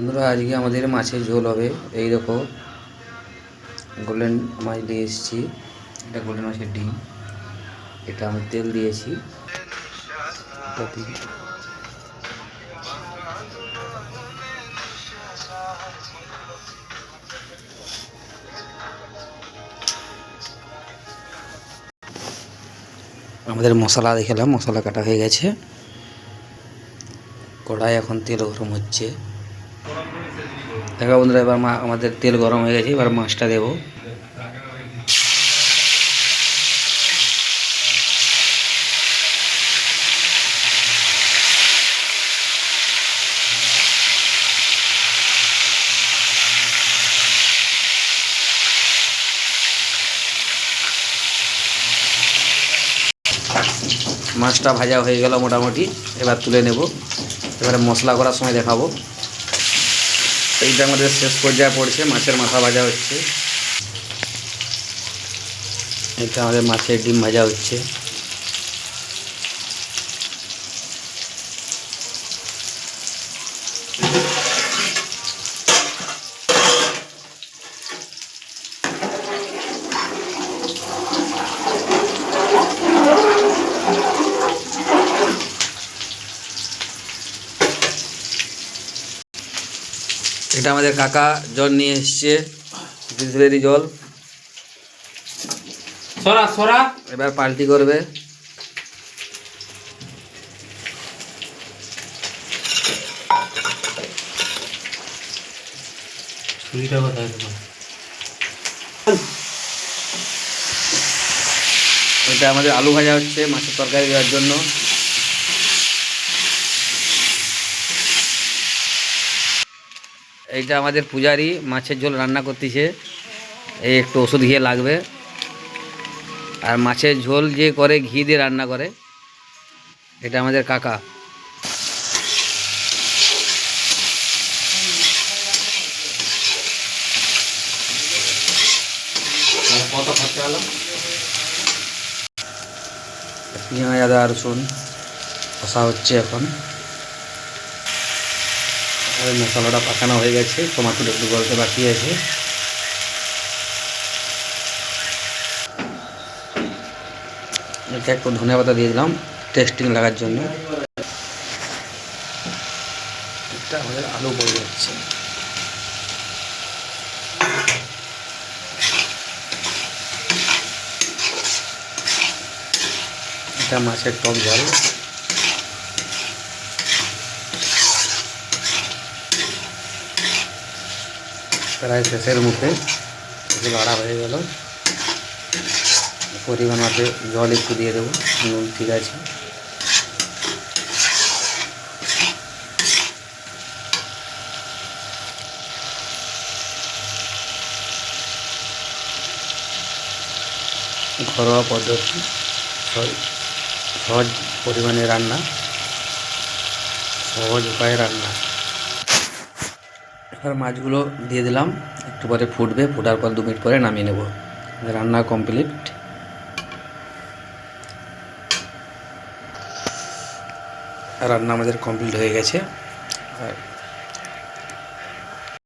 বন্ধুরা, আজকে আমাদের মাছের ঝোল হবে। এই দেখো, গোল্ডেন মাছ নিয়ে এসেছি। এটা গোল্ডেন মাছের ডিম। এটা আমি তেল দিয়েছি। আমাদের মশলা দেখালাম, মশলা কাটা হয়ে গেছে। কড়াই এখন তেল গরম হচ্ছে। দেখো বন্ধুরা, এবার আমাদের তেল গরম হয়ে গেছে। এবার মাছটা দেবো। মাছটা ভাজা হয়ে গেল মোটামুটি, এবার তুলে নেব। এবারে মশলা করার সময় দেখাবো। এইটা আমাদের শেষ পর্যায়ে পড়ছে, মাছের মাথা ভাজা হচ্ছে। এটা আমাদের মাছের ডিম ভাজা হচ্ছে। এটা আমাদের কাকা জল নিয়ে এসছে, বিসলেরি জল। সরা সরা এবার পাল্টি করবে। এটা আমাদের আলু ভাজা হচ্ছে মাছের তরকারি দেওয়ার জন্য। এইটা আমাদের পূজারি মাছের ঝোল রান্না করতেছে। এই একটু ওষুধ ঘিয়ে লাগবে। আর মাছের ঝোল যে করে ঘি দিয়ে রান্না করে, এটা আমাদের কাকা। কত খরচা হলো? পেঁয়াজ আদা রসুন কষা হচ্ছে এখন। মশলাটা পাকানো হয়ে গেছে, টমাটো একটু গলতে বাকি আছে। এটা একটু ধনে পাতা দিয়ে দিলাম টেস্টিং লাগার জন্য। এটা আমাদের আলু পড়ে যাচ্ছে। এটা মাছের টক ঝাল। প্রায় শেষের মুখে, লাড়া হয়ে গেল। পরিমাণ মতো জল একটু দিয়ে দেবো, নুন ঠিক আছে। ঘরোয়া পদ্ধতি, সহজ পরিমাণে রান্না, সহজ উপায়ে রান্না। এবার মাছগুলো দিয়ে দিলাম, একটু পরে ফুটবে, ফোটার পর 2 মিনিট পরে নামিয়ে নেব। রান্না কমপ্লিট। রান্না আমাদের কমপ্লিট হয়ে গেছে। আর